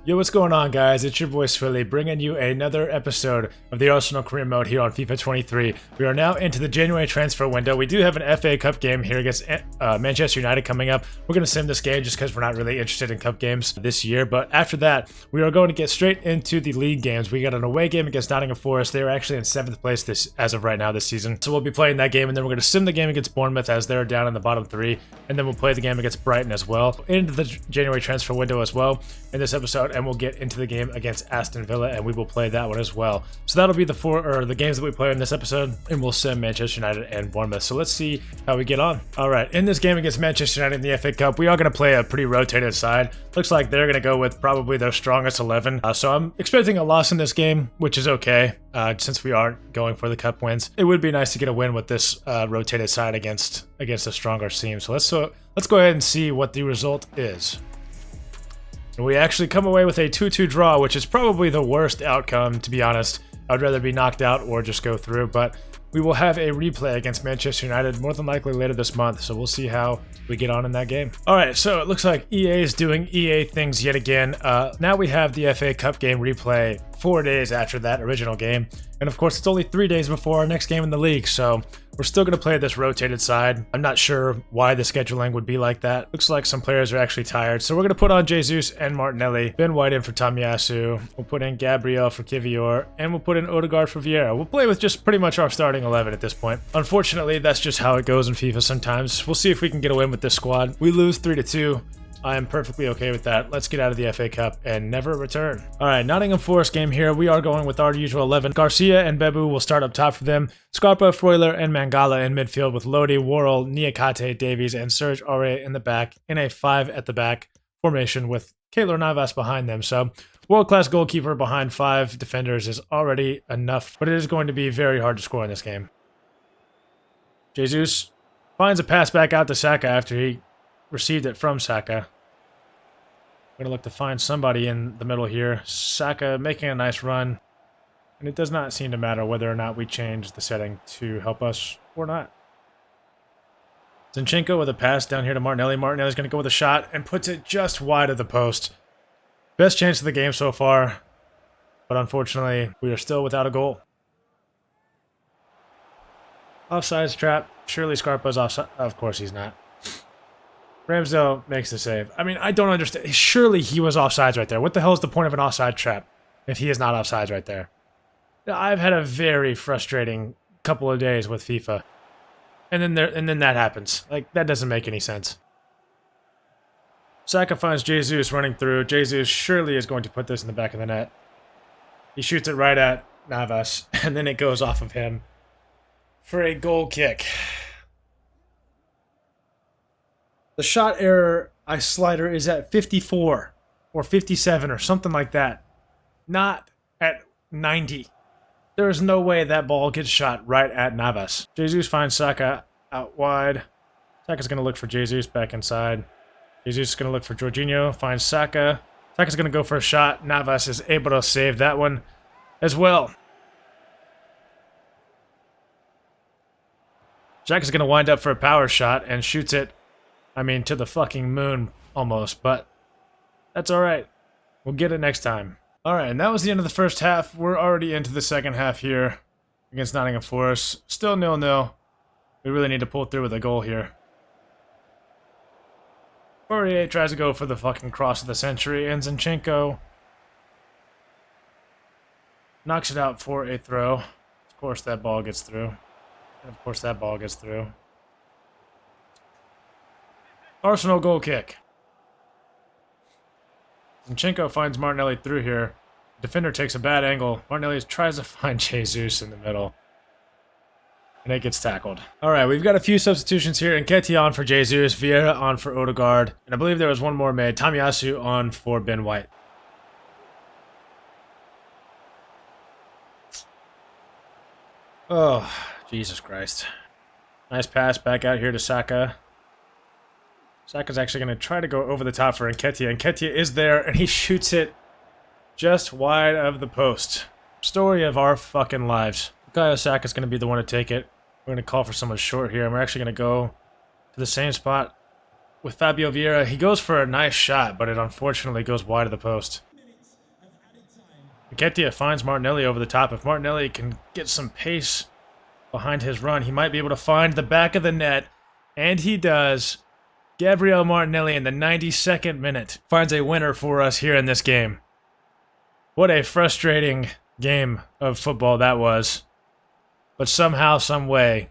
Yo, what's going on, guys? It's your boy Swilly, bringing you another episode of the Arsenal Career Mode here on FIFA 23. We are now into the January transfer window. We do have an FA Cup game here against Manchester United coming up. We're going to sim this game just because we're not really interested in cup games this year. But after that, we are going to get straight into the league games. We got an away game against Nottingham Forest. They are actually in 7th place as of right now this season. So we'll be playing that game, and then we're going to sim the game against Bournemouth as they're down in the bottom 3. And then we'll play the game against Brighton as well, into the January transfer window as well in this episode, and we'll get into the game against Aston Villa, and we will play that one as well. So that'll be the games that we play in this episode, and we'll sim Manchester United and Bournemouth. So let's see how we get on. All right, in this game against Manchester United in the FA Cup, we are going to play a pretty rotated side. Looks like they're going to go with probably their strongest 11. So I'm expecting a loss in this game, which is okay, since we aren't going for the cup wins. It would be nice to get a win with this rotated side against a stronger team. So let's go ahead and see what the result is. We actually come away with a 2-2 draw, which is probably the worst outcome, to be honest. I'd rather be knocked out or just go through, but we will have a replay against Manchester United more than likely later this month, so we'll see how we get on in that game. Alright, so it looks like EA is doing EA things yet again. Now we have the FA Cup game replay 4 days after that original game, and of course it's only 3 days before our next game in the league, so we're still going to play this rotated side. I'm not sure why the scheduling would be like that. Looks like some players are actually tired, so we're going to put on Jesus and Martinelli, Ben White in for Tomiyasu, we'll put in Gabriel for Kivior, and we'll put in Odegaard for Vieira. We'll play with just pretty much our starting 11 at this point. Unfortunately, that's just how it goes in FIFA sometimes. We'll see if we can get a win with this squad. We lose 3-2. I am perfectly okay with that. Let's get out of the FA Cup and never return. All right, Nottingham Forest game here. We are going with our usual 11. Garcia and Bebu will start up top for them. Scarpa, Freuler, and Mangala in midfield with Lodi, Worrell, Niakate, Davies, and Serge Aurier in the back in a 5 at the back formation with Keylor Navas behind them. So world-class goalkeeper behind 5 defenders is already enough, but it is going to be very hard to score in this game. Jesus finds a pass back out to Saka after he received it from Saka. We're going to look to find somebody in the middle here. Saka making a nice run. And it does not seem to matter whether or not we change the setting to help us or not. Zinchenko with a pass down here to Martinelli. Martinelli's going to go with a shot and puts it just wide of the post. Best chance of the game so far. But unfortunately, we are still without a goal. Offsides trap. Surely Scarpa's offside. Of course he's not. Ramsdale makes the save. I mean, I don't understand. Surely he was offsides right there. What the hell is the point of an offside trap if he is not offsides right there? I've had a very frustrating couple of days with FIFA. And then that happens. Like, that doesn't make any sense. Saka finds Jesus running through. Jesus surely is going to put this in the back of the net. He shoots it right at Navas, and then it goes off of him for a goal kick. The shot error slider is at 54 or 57 or something like that. Not at 90. There is no way that ball gets shot right at Navas. Jesus finds Saka out wide. Saka's going to look for Jesus back inside. Jesus is going to look for Jorginho. Finds Saka. Saka's going to go for a shot. Navas is able to save that one as well. Saka's going to wind up for a power shot and shoots it, I mean, to the fucking moon, almost, but that's alright. We'll get it next time. Alright, and that was the end of the first half. We're already into the second half here against Nottingham Forest. Still 0-0. We really need to pull through with a goal here. Aurier tries to go for the fucking cross of the century, and Zinchenko knocks it out for a throw. Of course, that ball gets through. And of course, that ball gets through. Arsenal goal kick. Zinchenko finds Martinelli through here. Defender takes a bad angle. Martinelli tries to find Jesus in the middle. And it gets tackled. Alright, we've got a few substitutions here. Nketiah on for Jesus. Vieira on for Odegaard. And I believe there was one more made. Tomiyasu on for Ben White. Oh, Jesus Christ. Nice pass back out here to Saka. Saka's actually going to try to go over the top for Nketiah. Nketiah is there, and he shoots it just wide of the post. Story of our fucking lives. Bukayo Saka's going to be the one to take it. We're going to call for someone short here, and we're actually going to go to the same spot with Fabio Vieira. He goes for a nice shot, but it unfortunately goes wide of the post. Nketiah finds Martinelli over the top. If Martinelli can get some pace behind his run, he might be able to find the back of the net, and he does. Gabriel Martinelli in the 92nd minute finds a winner for us here in this game. What a frustrating game of football that was. But somehow, some way,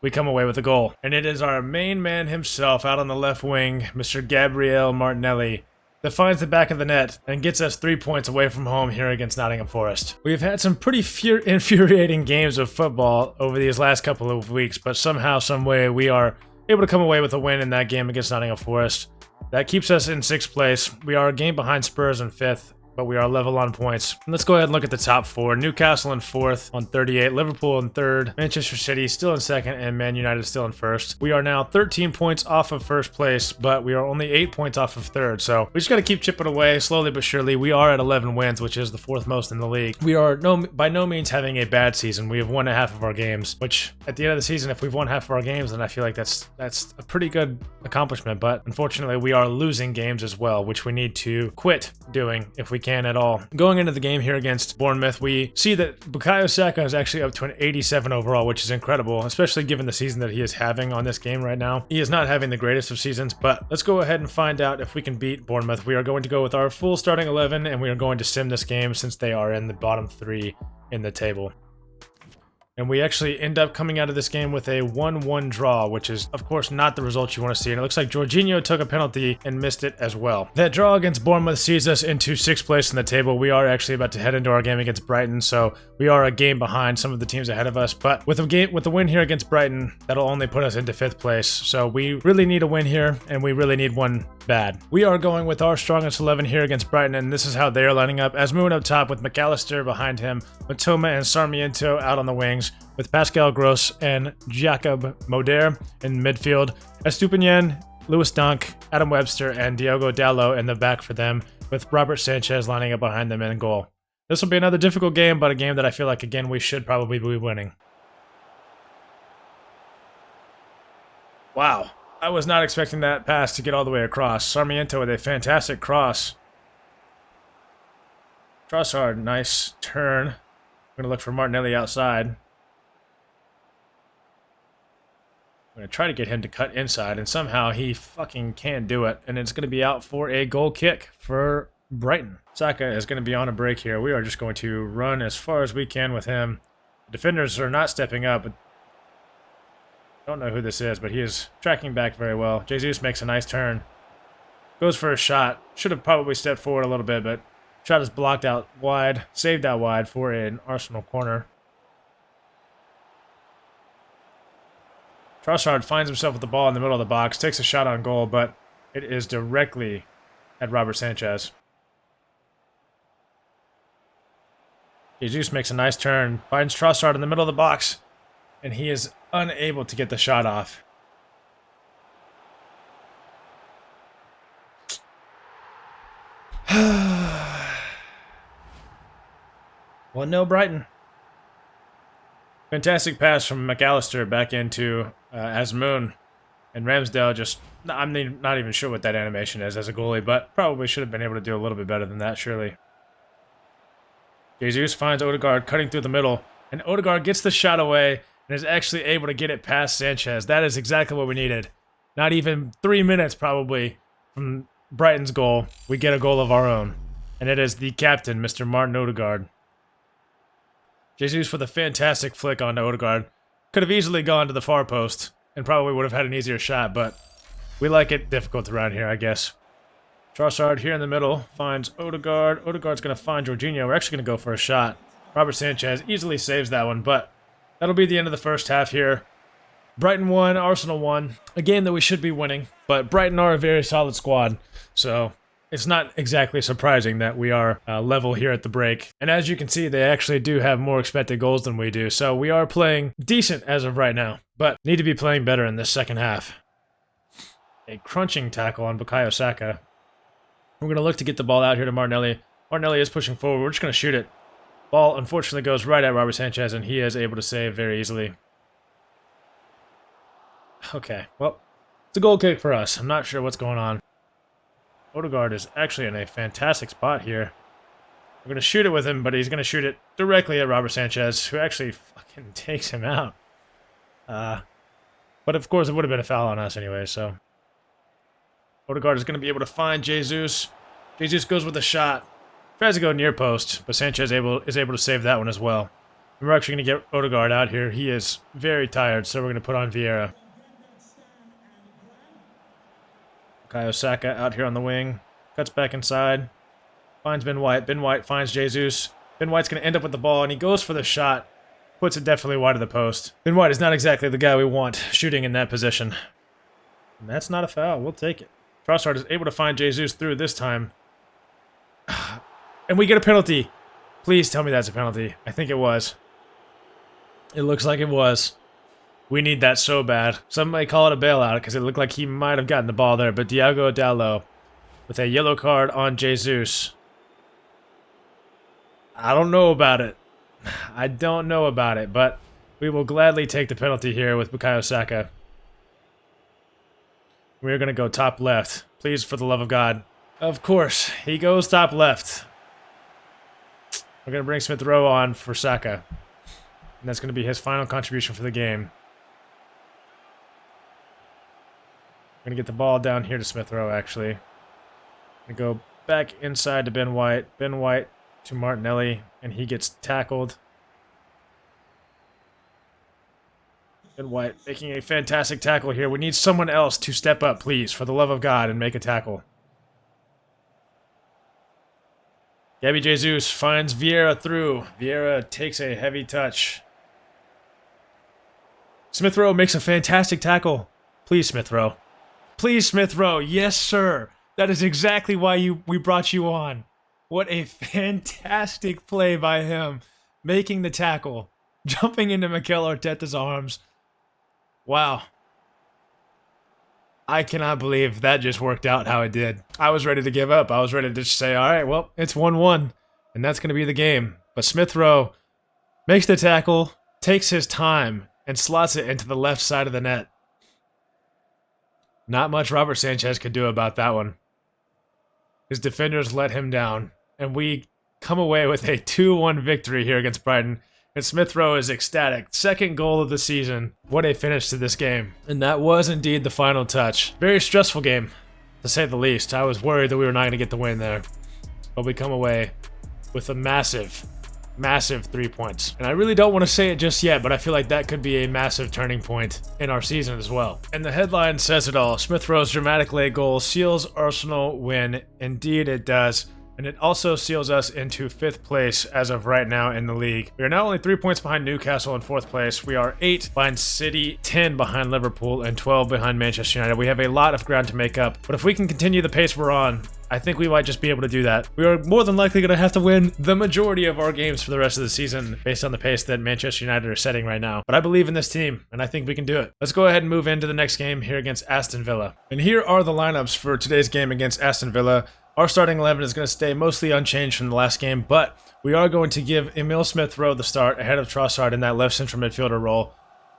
we come away with a goal. And it is our main man himself out on the left wing, Mr. Gabriel Martinelli, that finds the back of the net and gets us 3 points away from home here against Nottingham Forest. We've had some pretty infuriating games of football over these last couple of weeks, but somehow, some way, we are able to come away with a win in that game against Nottingham Forest. That keeps us in 6th place. We are a game behind Spurs in 5th, but we are level on points. Let's go ahead and look at the top 4. Newcastle in 4th on 38, Liverpool in 3rd, Manchester City still in 2nd, and Man United still in 1st. We are now 13 points off of 1st place, but we are only 8 points off of 3rd, so we just got to keep chipping away slowly but surely. We are at 11 wins, which is the 4th most in the league. We are by no means having a bad season. We have won half of our games, which at the end of the season, if we've won half of our games, then I feel like that's a pretty good accomplishment, but unfortunately we are losing games as well, which we need to quit doing if we can at all. Going into the game here against Bournemouth, we see that Bukayo Saka is actually up to an 87 overall, which is incredible, especially given the season that he is having on this game right now. He is not having the greatest of seasons, but let's go ahead and find out if we can beat Bournemouth. We are going to go with our full starting 11, and we are going to sim this game since they are in the bottom 3 in the table. And we actually end up coming out of this game with a 1-1 draw, which is, of course, not the result you want to see. And it looks like Jorginho took a penalty and missed it as well. That draw against Bournemouth sees us into 6th place in the table. We are actually about to head into our game against Brighton, so we are a game behind some of the teams ahead of us. But with the win here against Brighton, that'll only put us into 5th place. So we really need a win here, and we really need one bad. We are going with our strongest 11 here against Brighton, and this is how they are lining up. Asmoon up top with McAllister behind him, Matoma and Sarmiento out on the wings, with Pascal Gross and Jacob Moder in midfield, Estupiñán, Lewis Dunk, Adam Webster, and Diogo Dalot in the back for them, with Robert Sanchez lining up behind them in goal. This will be another difficult game, but a game that I feel like, again, we should probably be winning. Wow. I was not expecting that pass to get all the way across. Sarmiento with a fantastic cross. Trossard, nice turn. I'm going to look for Martinelli outside. I'm going to try to get him to cut inside, and somehow he fucking can't do it. And it's going to be out for a goal kick for Brighton. Saka is going to be on a break here. We are just going to run as far as we can with him. The defenders are not stepping up. Don't know who this is, but he is tracking back very well. Jesus makes a nice turn. Goes for a shot. Should have probably stepped forward a little bit, but shot is blocked out wide. Saved out wide for an Arsenal corner. Trossard finds himself with the ball in the middle of the box. Takes a shot on goal, but it is directly at Robert Sanchez. Jesus makes a nice turn. Finds Trossard in the middle of the box. And he is unable to get the shot off. Well, no Brighton. Fantastic pass from McAllister back into Asmoon. And Ramsdale just... I'm not even sure what that animation is as a goalie, but probably should have been able to do a little bit better than that, surely. Jesus finds Odegaard cutting through the middle. And Odegaard gets the shot away and is actually able to get it past Sanchez. That is exactly what we needed. Not even 3 minutes, probably, from Brighton's goal, we get a goal of our own. And it is the captain, Mr. Martin Odegaard. Jesus with a fantastic flick onto Odegaard. Could have easily gone to the far post and probably would have had an easier shot, but we like it difficult around here, I guess. Trossard here in the middle finds Odegaard. Odegaard's going to find Jorginho. We're actually going to go for a shot. Robert Sanchez easily saves that one, but that'll be the end of the first half here. Brighton won, Arsenal won. A game that we should be winning, but Brighton are a very solid squad, so it's not exactly surprising that we are level here at the break. And as you can see, they actually do have more expected goals than we do, so we are playing decent as of right now, but need to be playing better in this second half. A crunching tackle on Bukayo Saka. We're going to look to get the ball out here to Martinelli. Martinelli is pushing forward. We're just going to shoot it. Ball, unfortunately, goes right at Robert Sanchez, and he is able to save very easily. Okay, well, it's a goal kick for us. I'm not sure what's going on. Odegaard is actually in a fantastic spot here. I'm going to shoot it with him, but he's going to shoot it directly at Robert Sanchez, who actually fucking takes him out. But of course, it would have been a foul on us anyway, so. Odegaard is going to be able to find Jesus. Jesus goes with a shot. Tries to go near post, but Sanchez is able to save that one as well. And we're actually going to get Odegaard out here. He is very tired, so we're going to put on Vieira. Bukayo Saka out here on the wing. Cuts back inside. Finds Ben White. Ben White finds Jesus. Ben White's going to end up with the ball, and he goes for the shot. Puts it definitely wide of the post. Ben White is not exactly the guy we want shooting in that position. And that's not a foul. We'll take it. Trossard is able to find Jesus through this time. And we get a penalty. Please tell me that's a penalty. I think it was. It looks like it was. We need that so bad. Some may call it a bailout because it looked like he might have gotten the ball there. But Diogo Dalot with a yellow card on Jesus. I don't know about it. I don't know about it, but we will gladly take the penalty here with Bukayo Saka. We're going to go top left. Please, for the love of God. Of course, he goes top left. We're going to bring Smith Rowe on for Saka. And that's going to be his final contribution for the game. We're going to get the ball down here to Smith Rowe, actually. Going to go back inside to Ben White. Ben White to Martinelli, and he gets tackled. Ben White making a fantastic tackle here. We need someone else to step up, please, for the love of God, and make a tackle. Gabby Jesus finds Vieira through. Vieira takes a heavy touch. Smith Rowe makes a fantastic tackle. Please, Smith Rowe. Please, Smith Rowe. Yes, sir. That is exactly why we brought you on. What a fantastic play by him. Making the tackle. Jumping into Mikel Arteta's arms. Wow. I cannot believe that just worked out how it did. I was ready to give up. I was ready to just say, all right, well, it's 1-1. And that's going to be the game. But Smith Rowe makes the tackle, takes his time, and slots it into the left side of the net. Not much Robert Sanchez could do about that one. His defenders let him down. And we come away with a 2-1 victory here against Brighton. And Smith Rowe is ecstatic. Second goal of the season. What a finish to this game. And that was indeed the final touch. Very stressful game, to say the least. I was worried that we were not going to get the win there. But we come away with a massive 3 points. And I really don't want to say it just yet, but I feel like that could be a massive turning point in our season as well. And the headline says it all. Smith Rowe's dramatic late goal seals Arsenal win. Indeed it does. And it also seals us into 5th place as of right now in the league. We are now only 3 points behind Newcastle in 4th place. We are 8 behind City, 10 behind Liverpool, and 12 behind Manchester United. We have a lot of ground to make up. But if we can continue the pace we're on, I think we might just be able to do that. We are more than likely going to have to win the majority of our games for the rest of the season based on the pace that Manchester United are setting right now. But I believe in this team, and I think we can do it. Let's go ahead and move into the next game here against Aston Villa. And here are the lineups for today's game against Aston Villa. Our starting 11 is going to stay mostly unchanged from the last game, but we are going to give Emil Smith Rowe the start ahead of Trossard in that left central midfielder role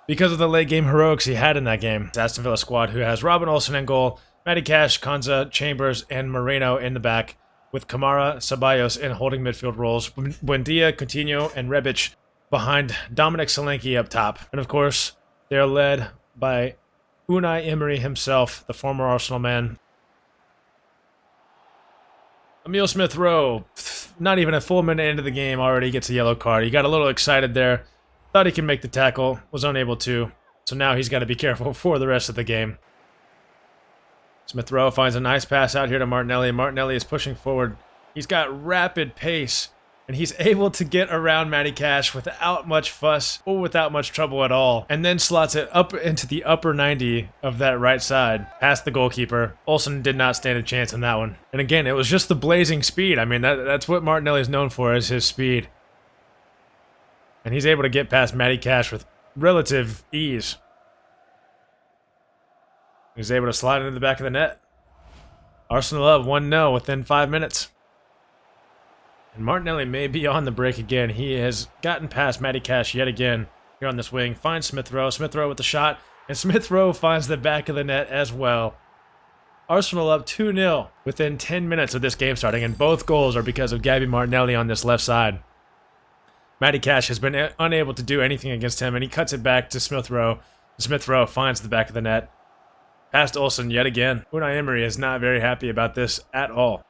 because of the late game heroics he had in that game. The Aston Villa squad, who has Robin Olsen in goal, Matty Cash, Konza, Chambers, and Moreno in the back, with Kamara, Ceballos in holding midfield roles, Buendia, Coutinho, and Rebic behind Dominic Solanke up top. And of course, they are led by Unai Emery himself, the former Arsenal man. Emil Smith Rowe, not even a full minute into the game, already gets a yellow card. He got a little excited there. Thought he could make the tackle, was unable to. So now he's got to be careful for the rest of the game. Smith Rowe finds a nice pass out here to Martinelli. Martinelli is pushing forward. He's got rapid pace, and he's able to get around Matty Cash without much fuss or without much trouble at all. And then slots it up into the upper 90 of that right side, past the goalkeeper. Olsen did not stand a chance in that one. And again, it was just the blazing speed. I mean, that's what Martinelli is known for, is his speed. And he's able to get past Matty Cash with relative ease. He's able to slide into the back of the net. Arsenal up 1-0 within 5 minutes. And Martinelli may be on the break again. He has gotten past Matty Cash yet again here on this wing. Finds Smith Rowe. Smith Rowe with the shot. And Smith Rowe finds the back of the net as well. Arsenal up 2-0 within 10 minutes of this game starting, and both goals are because of Gabby Martinelli on this left side. Matty Cash has been unable to do anything against him, and he cuts it back to Smith Rowe. Smith Rowe finds the back of the net. Past Olsen yet again. Unai Emery is not very happy about this at all.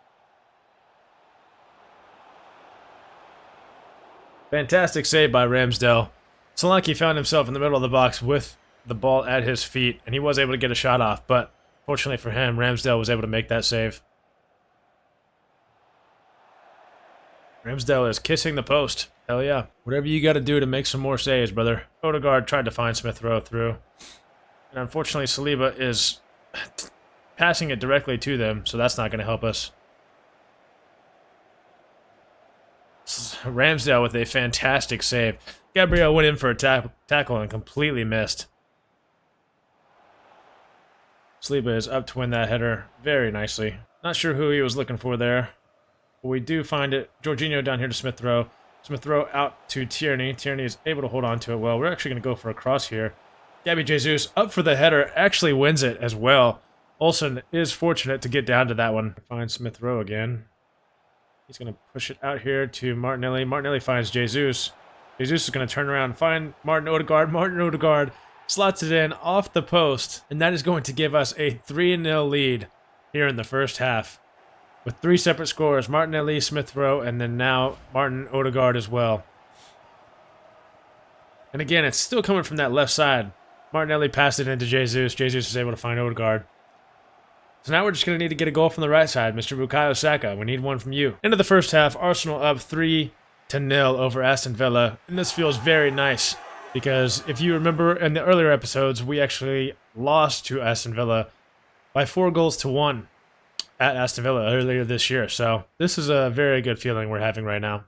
Fantastic save by Ramsdale. Solanke found himself in the middle of the box with the ball at his feet, and he was able to get a shot off, but fortunately for him, Ramsdale was able to make that save. Ramsdale is kissing the post. Hell yeah. Whatever you got to do to make some more saves, brother. Odegaard tried to find Smith Rowe through. And unfortunately, Saliba is passing it directly to them, so that's not going to help us. Ramsdale with a fantastic save. Gabriel went in for a tackle and completely missed. Saliba is up to win that header very nicely. Not sure who he was looking for there. But we do find it. Jorginho down here to Smith Rowe. Smith Rowe out to Tierney. Tierney is able to hold on to it well. We're actually going to go for a cross here. Gabby Jesus up for the header. Actually wins it as well. Olsen is fortunate to get down to that one. Finds Smith Rowe again. He's going to push it out here to Martinelli. Martinelli finds Jesus. Jesus is going to turn around and find Martin Odegaard. Martin Odegaard slots it in off the post. And that is going to give us a 3-0 lead here in the first half. With 3 separate scores, Martinelli, Smith Rowe, and then now Martin Odegaard as well. And again, it's still coming from that left side. Martinelli passed it into Jesus. Jesus is able to find Odegaard. So now we're just going to need to get a goal from the right side, Mr. Bukayo Saka. We need one from you. End of the first half, Arsenal up 3-0 over Aston Villa. And this feels very nice because if you remember in the earlier episodes, we actually lost to Aston Villa by 4-1 at Aston Villa earlier this year. So this is a very good feeling we're having right now.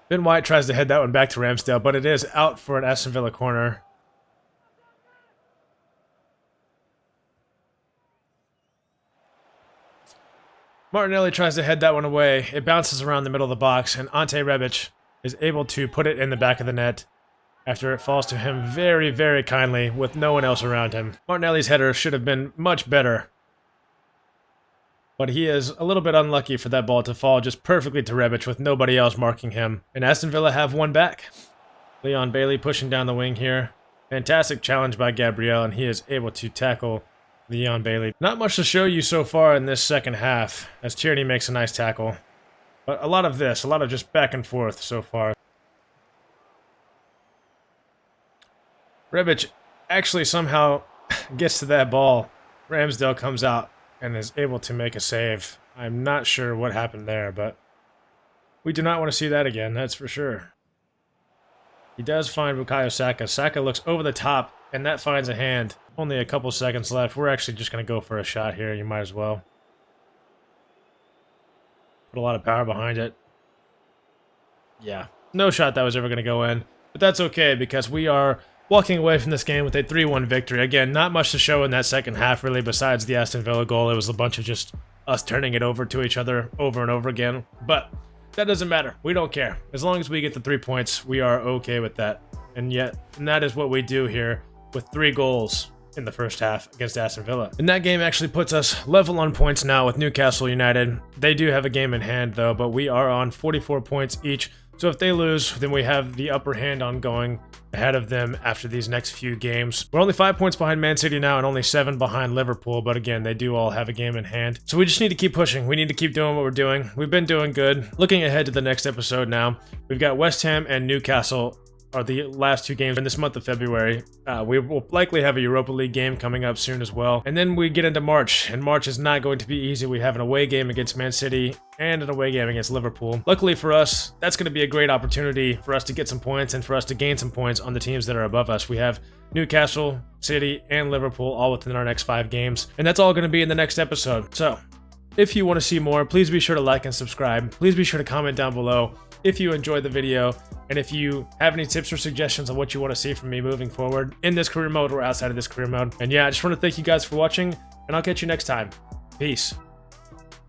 Ben White tries to head that one back to Ramsdale, but it is out for an Aston Villa corner. Martinelli tries to head that one away. It bounces around the middle of the box, and Ante Rebic is able to put it in the back of the net after it falls to him very, very kindly with no one else around him. Martinelli's header should have been much better, but he is a little bit unlucky for that ball to fall just perfectly to Rebic with nobody else marking him. And Aston Villa have one back. Leon Bailey pushing down the wing here. Fantastic challenge by Gabriel, and he is able to tackle Leon Bailey. Not much to show you so far in this second half, as Tierney makes a nice tackle. But a lot of just back and forth so far. Rebic actually somehow gets to that ball. Ramsdale comes out and is able to make a save. I'm not sure what happened there, but we do not want to see that again, that's for sure. He does find Bukayo Saka. Saka looks over the top, and that finds a hand. Only a couple seconds left. We're actually just going to go for a shot here. You might as well. Put a lot of power behind it. Yeah, no shot that was ever going to go in. But that's okay, because we are walking away from this game with a 3-1 victory. Again, not much to show in that second half, really, besides the Aston Villa goal. It was a bunch of just us turning it over to each other over and over again. But that doesn't matter. We don't care. As long as we get the 3 points, we are okay with that. And that is what we do here with 3 goals in the first half against Aston Villa. And that game actually puts us level on points now with Newcastle United. They do have a game in hand, though, but we are on 44 points each. So if they lose, then we have the upper hand on going ahead of them after these next few games. We're only 5 points behind Man City now and only 7 behind Liverpool, but again, they do all have a game in hand. So we just need to keep pushing. We need to keep doing what we're doing. We've been doing good. Looking ahead to the next episode now, we've got West Ham and Newcastle are the last 2 games in this month of February. We will likely have a Europa League game coming up soon as well. And then we get into March, and March is not going to be easy. We have an away game against Man City and an away game against Liverpool. Luckily for us, that's going to be a great opportunity for us to get some points and for us to gain some points on the teams that are above us. We have Newcastle, City, and Liverpool all within our next 5 games. And that's all going to be in the next episode. So, if you want to see more, please be sure to like and subscribe. Please be sure to comment down below if you enjoyed the video, and if you have any tips or suggestions on what you want to see from me moving forward in this career mode or outside of this career mode. And yeah, I just want to thank you guys for watching, and I'll catch you next time. Peace.